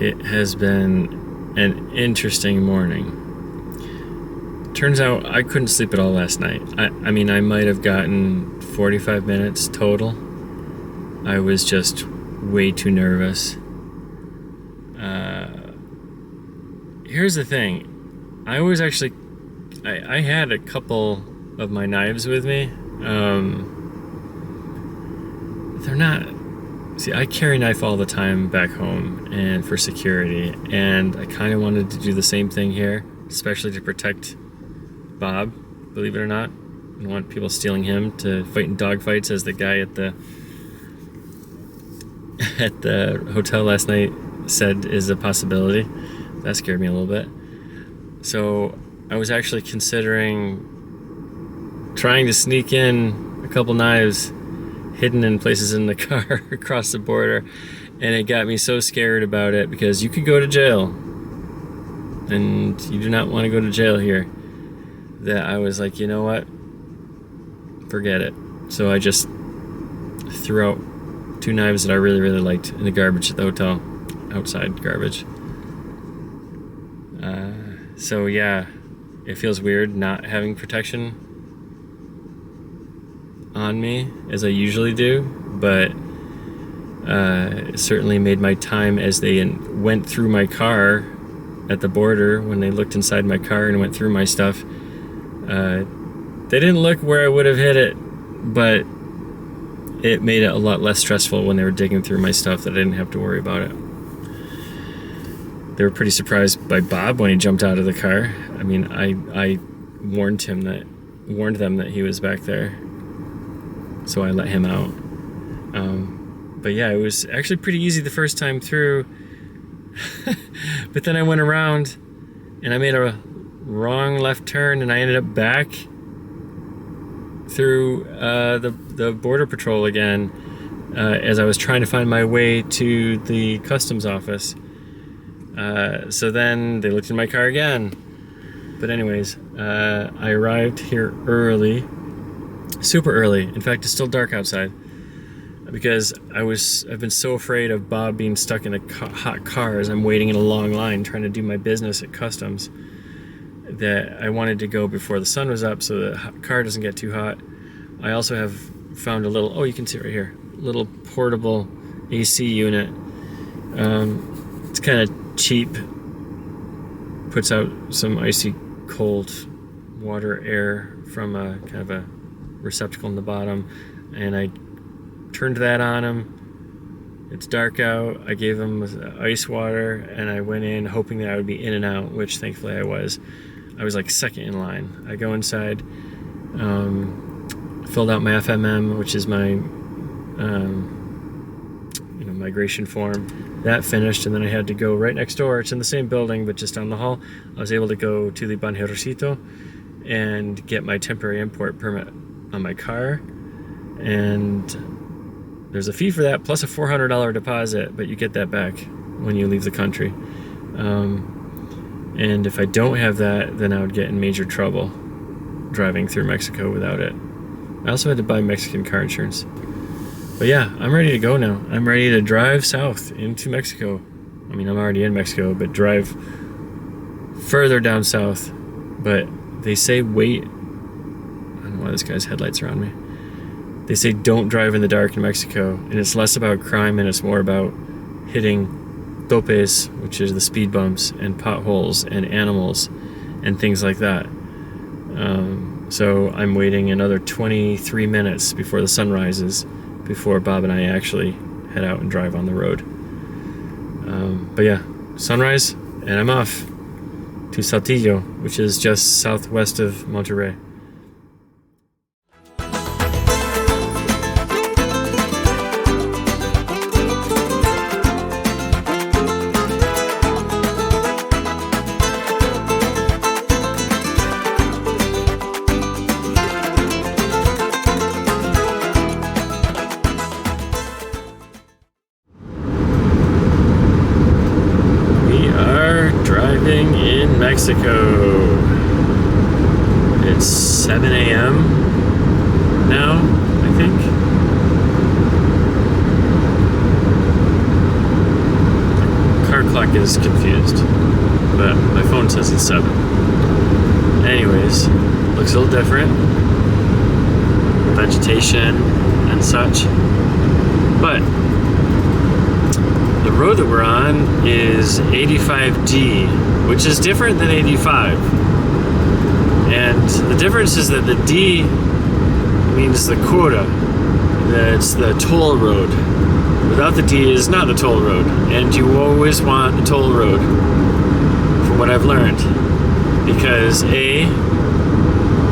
It has been an interesting morning. Turns out I couldn't sleep at all last night. I mean, I might have gotten 45 minutes total. I was just way too nervous. Here's the thing. I was actually... I had a couple of my knives with me. They're not... See, I carry a knife all the time back home and for security, and I kind of wanted to do the same thing here, especially to protect Bob, believe it or not. I don't want people stealing him to fight in dogfights, as the guy at the hotel last night said is a possibility. That scared me a little bit. So I was actually considering trying to sneak in a couple knives hidden in places in the car across the border, and it got me so scared about it because you could go to jail, and you do not want to go to jail here, that I was like, you know what, forget it. So I just threw out 2 knives that I really, really liked in the garbage at the hotel, outside garbage. So yeah, it feels weird not having protection on me as I usually do, but it certainly made my time as they went through my car at the border. When they looked inside my car and went through my stuff, they didn't look where I would have hit it, but it made it a lot less stressful when they were digging through my stuff, that I didn't have to worry about it. They were pretty surprised by Bob when he jumped out of the car. I mean, I warned them that he was back there, so I let him out. But yeah, it was actually pretty easy the first time through. But then I went around and I made a wrong left turn, and I ended up back through the border patrol again, as I was trying to find my way to the customs office. So then they looked in my car again. But anyways, I arrived here early, super early. In fact, it's still dark outside, because I've been so afraid of Bob being stuck in a hot car as I'm waiting in a long line trying to do my business at customs, that I wanted to go before the sun was up so the car doesn't get too hot. I also have found a little, you can see right here, little portable AC unit. It's kind of cheap, puts out some icy cold water air from a kind of a receptacle in the bottom, and I turned that on him. It's dark out. I gave him ice water, and I went in hoping that I would be in and out, which thankfully I was. I was like second in line. I go inside, filled out my FMM, which is my migration form. That finished, and then I had to go right next door. It's in the same building, but just down the hall. I was able to go to the Banjercito and get my temporary import permit on my car, and there's a fee for that plus a $400 deposit, but you get that back when you leave the country. And if I don't have that, then I would get in major trouble driving through Mexico without it. I also had to buy Mexican car insurance. But yeah, I'm ready to go now. I'm ready to drive south into Mexico. I mean, I'm already in Mexico, but drive further down south. But they say wait. I don't know why this guy's headlights are on me. They say don't drive in the dark in Mexico, and it's less about crime and it's more about hitting topes, which is the speed bumps, and potholes and animals and things like that. So I'm waiting another 23 minutes before the sun rises, before Bob and I actually head out and drive on the road. But yeah, sunrise, and I'm off to Saltillo, which is just southwest of Monterrey. In Mexico. It's 7 a.m. now, I think. clock is confused, but my phone says it's 7. Anyways, looks a little different. Vegetation and such. But the road that we're on is 85D, which is different than 85. And the difference is that the D means the quota. It's the toll road. Without the D is not the toll road. And you always want the toll road, from what I've learned. Because A,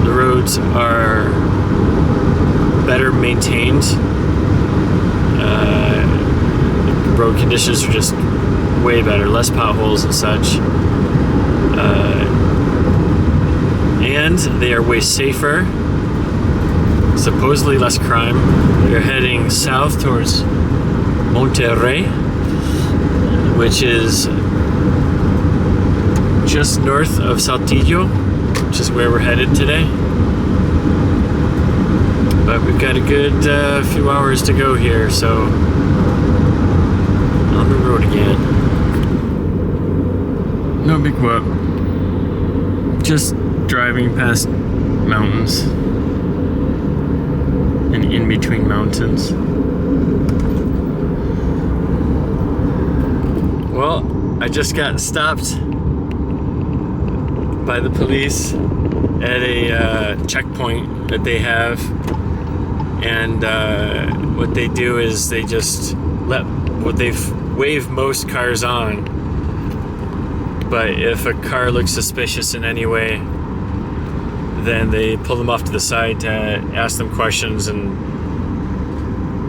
the roads are better maintained. Road conditions are just way better, less potholes and such. And they are way safer. Supposedly less crime. We're heading south towards Monterrey, which is just north of Saltillo, which is where we're headed today. But we've got a good few hours to go here, so on the road again. No big whoop. Just driving past mountains and in between mountains. Well, I just got stopped by the police at a checkpoint that they have, and what they do is they just wave most cars on, but if a car looks suspicious in any way, then they pull them off to the side to ask them questions and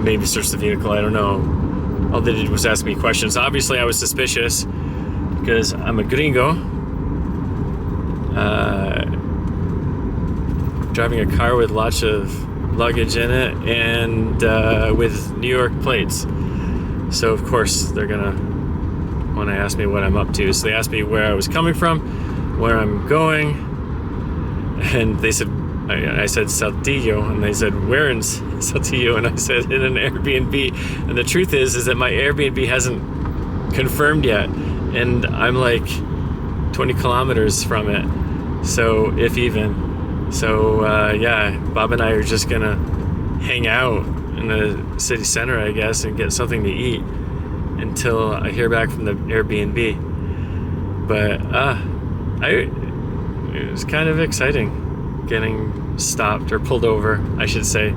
maybe search the vehicle. I don't know. All they did was ask me questions. Obviously I was suspicious because I'm a gringo, driving a car with lots of luggage in it and with New York plates. So of course they're gonna want to ask me what I'm up to. So they asked me where I was coming from, where I'm going, and they said, I said Saltillo, and they said, where in Saltillo? And I said, in an Airbnb. And the truth is that my Airbnb hasn't confirmed yet, and I'm like 20 kilometers from it, so if even. So yeah, Bob and I are just gonna hang out in the city center, I guess, and get something to eat until I hear back from the Airbnb. But it was kind of exciting getting stopped, or pulled over, I should say.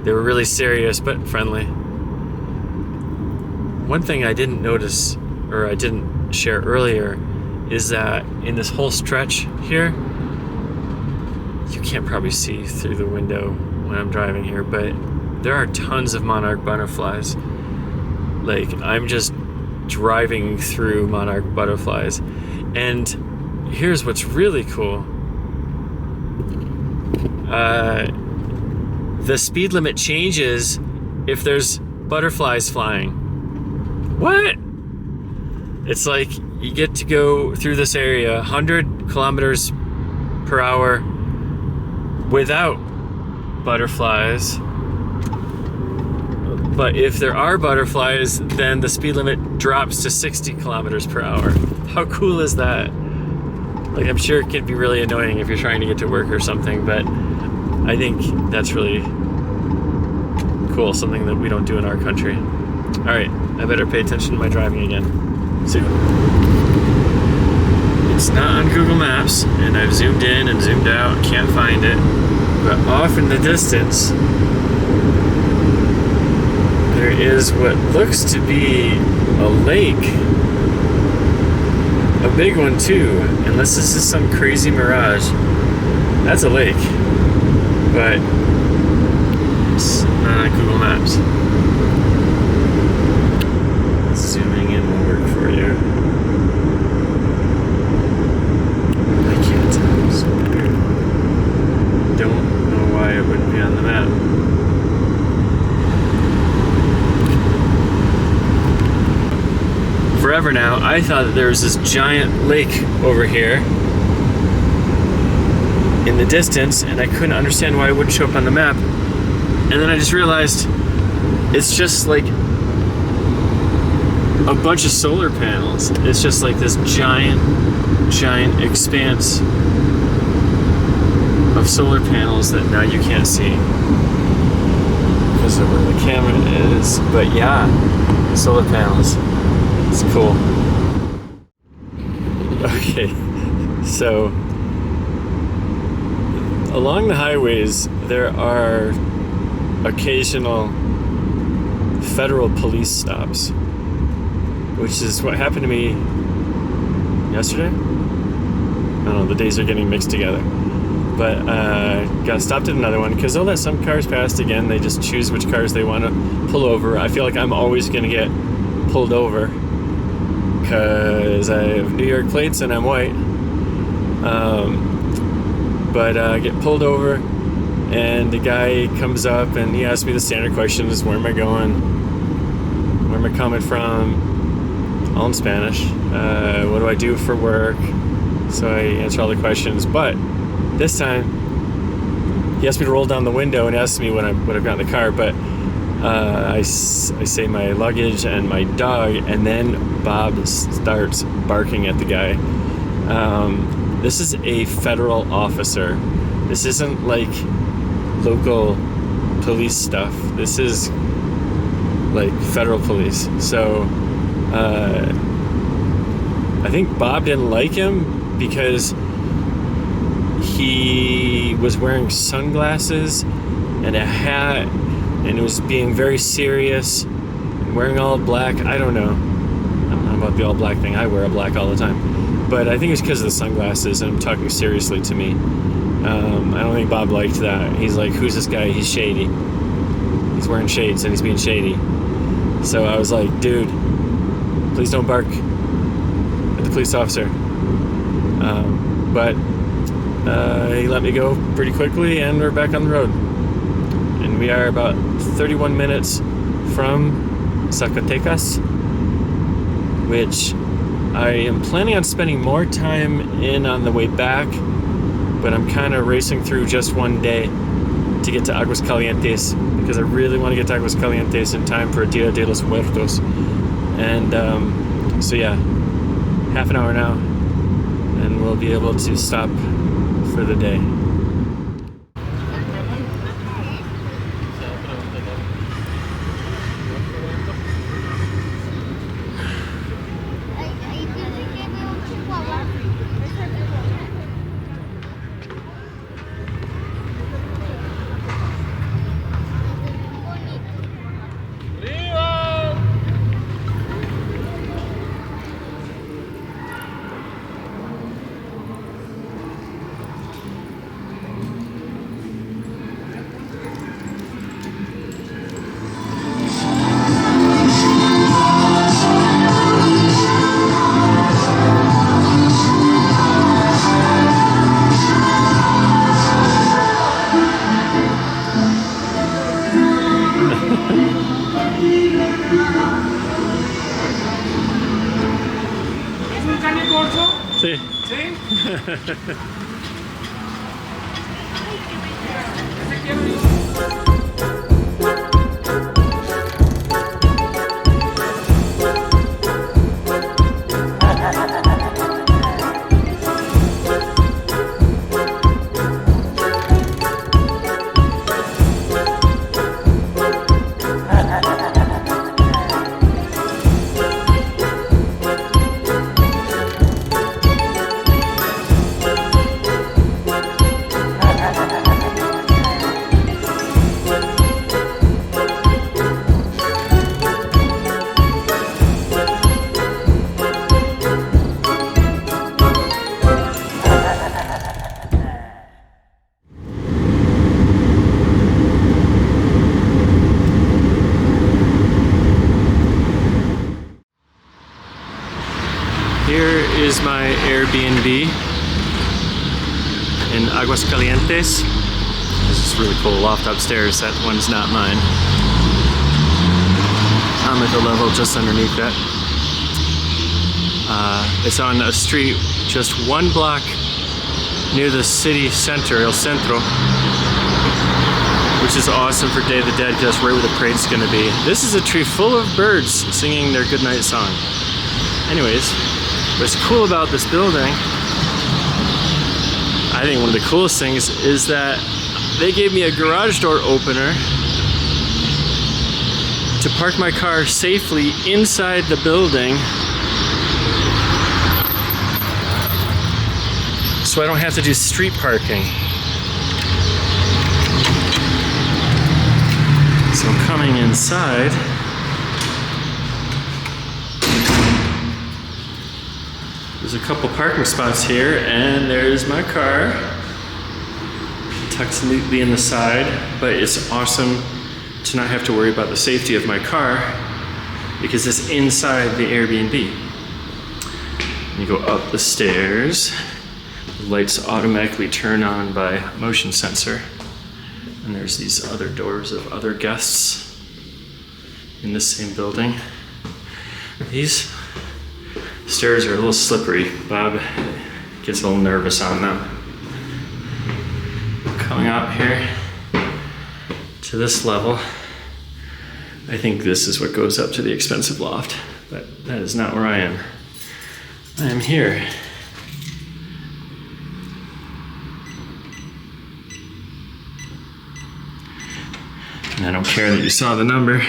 They were really serious but friendly. One thing I didn't notice, or I didn't share earlier, is that in this whole stretch here, you can't probably see through the window when I'm driving here, but there are tons of monarch butterflies. Like, I'm just driving through monarch butterflies. And here's what's really cool. The speed limit changes if there's butterflies flying. What? It's like you get to go through this area 100 kilometers per hour without butterflies. But if there are butterflies, then the speed limit drops to 60 kilometers per hour. How cool is that? Like, I'm sure it can be really annoying if you're trying to get to work or something, but I think that's really cool, something that we don't do in our country. All right, I better pay attention to my driving again. See you. It's not on Google Maps, and I've zoomed in and zoomed out, can't find it. But off in the distance, there is what looks to be a lake. A big one too, unless this is some crazy mirage. That's a lake, but it's not on Google Maps. Zooming in will work for you. I can't tell, it's so weird. Don't know why it wouldn't be on the map. Forever now, I thought that there was this giant lake over here in the distance, and I couldn't understand why it wouldn't show up on the map. And then I just realized it's just like a bunch of solar panels. It's just like this giant expanse of solar panels that now you can't see because of where the camera is. But yeah, solar panels. It's cool. Okay, so along the highways there are occasional federal police stops, which is what happened to me yesterday. I don't know, the days are getting mixed together. But got stopped at another one because they'll let some cars past again. They just choose which cars they want to pull over. I feel like I'm always going to get pulled over because I have New York plates and I'm white. But I get pulled over and the guy comes up and he asks me the standard questions: where am I going? Where am I coming from? All in Spanish. What do I do for work? So I answer all the questions. But this time, he asked me to roll down the window and asked me what I've got in the car. But I say my luggage and my dog, and then Bob starts barking at the guy. This is a federal officer. This isn't like local police stuff. This is like federal police. So I think Bob didn't like him because he was wearing sunglasses and a hat and was being very serious and wearing all black. I don't know about the all black thing. I wear black all the time. But I think it's because of the sunglasses and him talking seriously to me. I don't think Bob liked that. He's like, who's this guy? He's shady. He's wearing shades and he's being shady. So I was like, dude, please don't bark at the police officer. But he let me go pretty quickly and we're back on the road. And we are about 31 minutes from Zacatecas, which I am planning on spending more time in on the way back, but I'm kind of racing through just one day to get to Aguascalientes because I really want to get to Aguascalientes in time for Dia de los Muertos. And so yeah, half an hour now and we'll be able to stop for the day. Sí. ¿Sí? Here is my Airbnb in Aguascalientes. There's this really cool loft upstairs. That one's not mine. I'm at the level just underneath that. It's on a street just one block near the city center, El Centro. which is awesome for Day of the Dead because that's right where the parade's gonna be. This is a tree full of birds singing their goodnight song. Anyways, what's cool about this building, I think one of the coolest things is that they gave me a garage door opener to park my car safely inside the building, so I don't have to do street parking. So coming inside, there's a couple parking spots here, and there's my car tucked neatly in the side, but it's awesome to not have to worry about the safety of my car because it's inside the Airbnb. You go up the stairs, the lights automatically turn on by motion sensor, and there's these other doors of other guests in the same building. These stairs are a little slippery. Bob gets a little nervous on them. Coming up here to this level, I think this is what goes up to the expensive loft, but that is not where I am. I am here. And I don't care that you saw the number,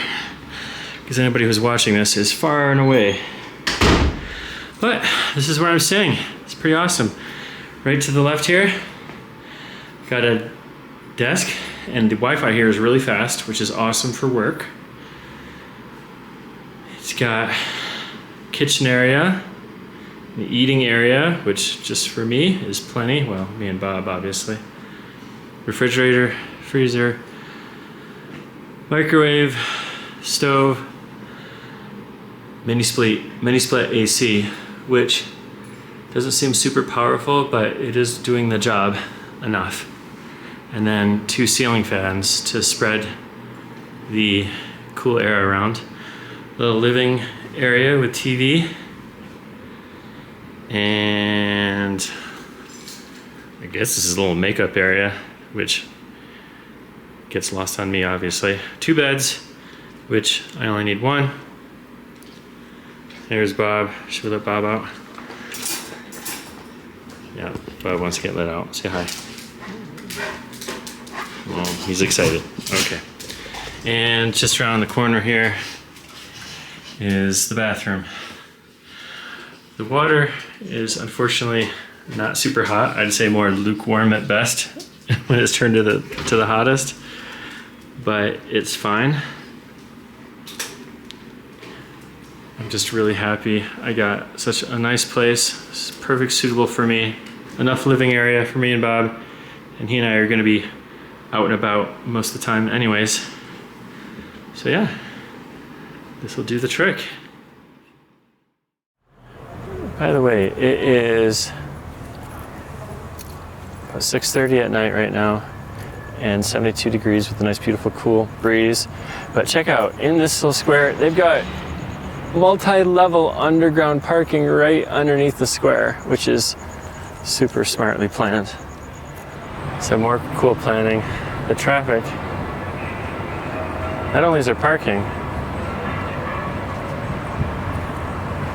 because anybody who's watching this is far and away. But this is where I'm staying. It's pretty awesome. Right to the left here, got a desk, and the Wi-Fi here is really fast, which is awesome for work. It's got kitchen area, the eating area, which just for me is plenty. Well, me and Bob, obviously. Refrigerator, freezer, microwave, stove, mini split AC, which doesn't seem super powerful, but it is doing the job enough. And then 2 ceiling fans to spread the cool air around. Little living area with TV. And I guess this is a little makeup area, which gets lost on me, obviously. 2 beds, which I only need 1. There's Bob. Should we let Bob out? Yeah, Bob wants to get let out. Say hi. Oh, he's excited. Okay. And just around the corner here is the bathroom. The water is unfortunately not super hot. I'd say more lukewarm at best when it's turned to the hottest, but it's fine. I'm just really happy. I got such a nice place. It's perfect, suitable for me. Enough living area for me and Bob, and he and I are going to be out and about most of the time anyways. So yeah, this will do the trick. By the way, it is about 6:30 at night right now, and 72 degrees with a nice beautiful cool breeze. But check out, in this little square, they've got multi-level underground parking right underneath the square, which is super smartly planned. So more cool planning. The traffic, not only is there parking,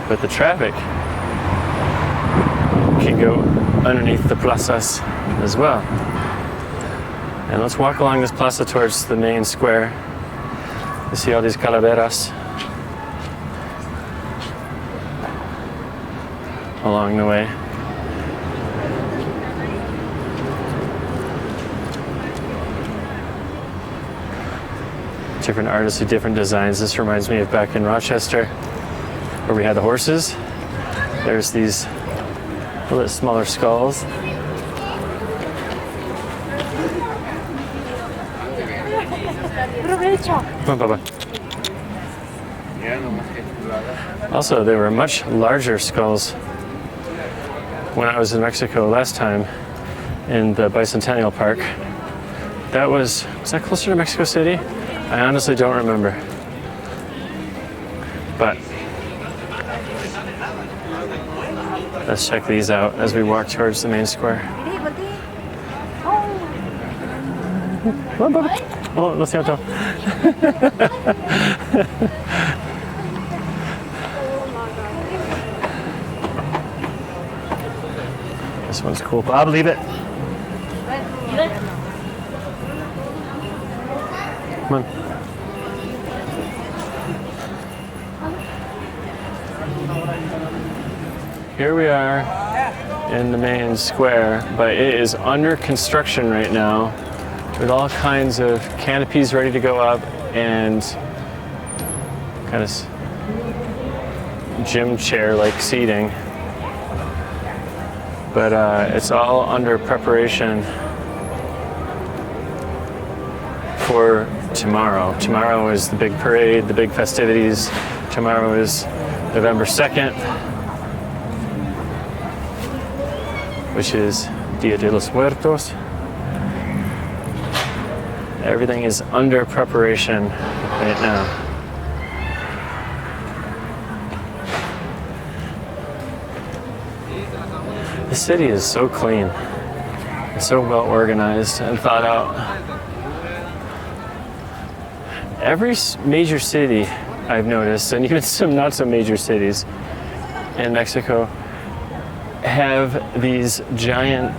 but the traffic can go underneath the plazas as well. And let's walk along this plaza towards the main square. You see all these calaveras along the way. Different artists with different designs. This reminds me of back in Rochester where we had the horses. There's these a little smaller skulls. Come on, Baba. Also, there were much larger skulls when I was in Mexico last time in the Bicentennial Park. Was that closer to Mexico City? I honestly don't remember. But let's check these out as we walk towards the main square. Come on, Bubba. Oh, lo siento. This one's cool. Bob, leave it. Come on. Here we are in the main square, but it is under construction right now with all kinds of canopies ready to go up and kind of gym chair-like seating. But it's all under preparation for tomorrow. Tomorrow is the big parade, the big festivities. Tomorrow is November 2nd, which is Dia de los Muertos. Everything is under preparation right now. The city is so clean. It's so well organized and thought out. Every major city I've noticed, and even some not so major cities in Mexico, have these giant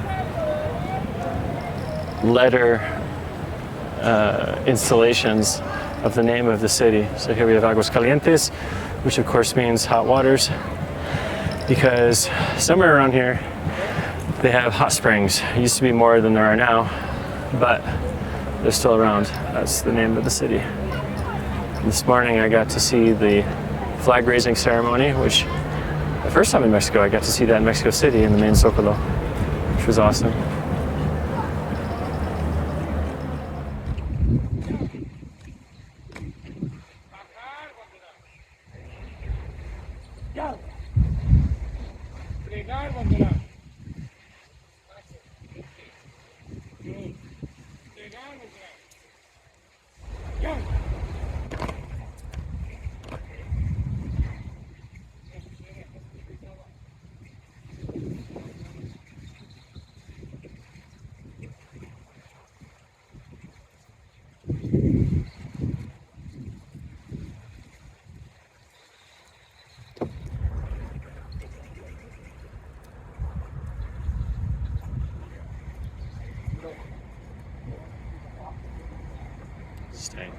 letter installations of the name of the city. So here we have Aguascalientes, which of course means hot waters, because somewhere around here they have hot springs. It used to be more than there are now, but they're still around. That's the name of the city. This morning I got to see the flag raising ceremony, which the first time in Mexico I got to see that in Mexico City in the main Zocalo, which was awesome. Stay.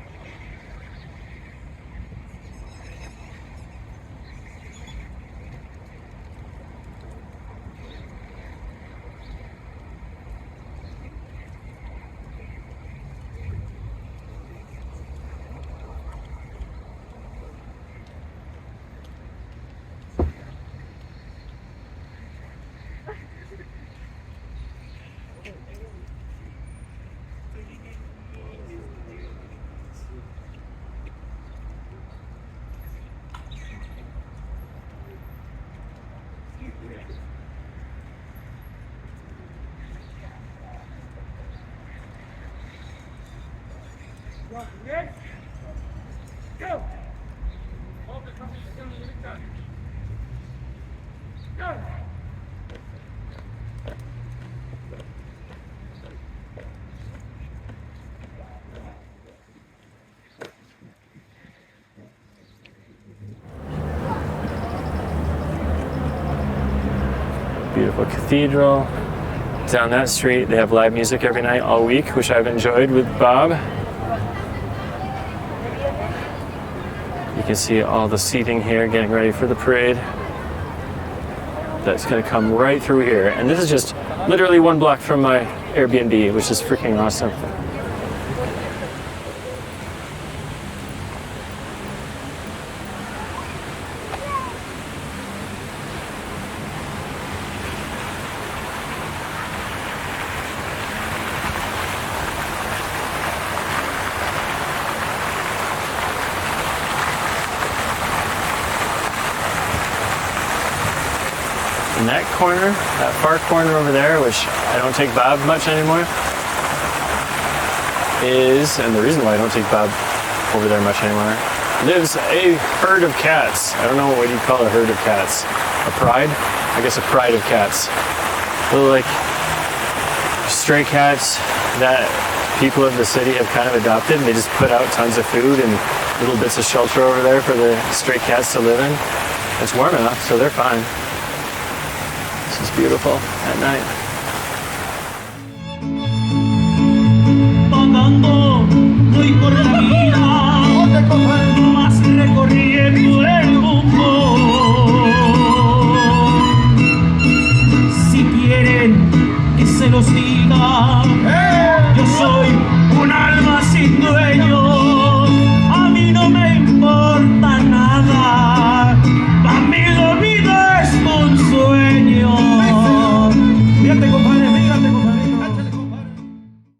Go! Go! Beautiful cathedral. Down that street, they have live music every night all week, which I've enjoyed with Bob. You can see all the seating here getting ready for the parade. That's going to come right through here. And this is just literally one block from my Airbnb, which is freaking awesome. In that corner, that far corner over there, which I don't take Bob much anymore, and the reason why I don't take Bob over there much anymore, lives a herd of cats. I don't know, what do you call a herd of cats? A pride? I guess a pride of cats. Little like stray cats that people of the city have kind of adopted. They just put out tons of food and little bits of shelter over there for the stray cats to live in. It's warm enough, so they're fine. This is beautiful at night. Andando, voy por la vida, más recorriendo el mundo. Si quieren que se los diga, yo soy un alma sin dueño.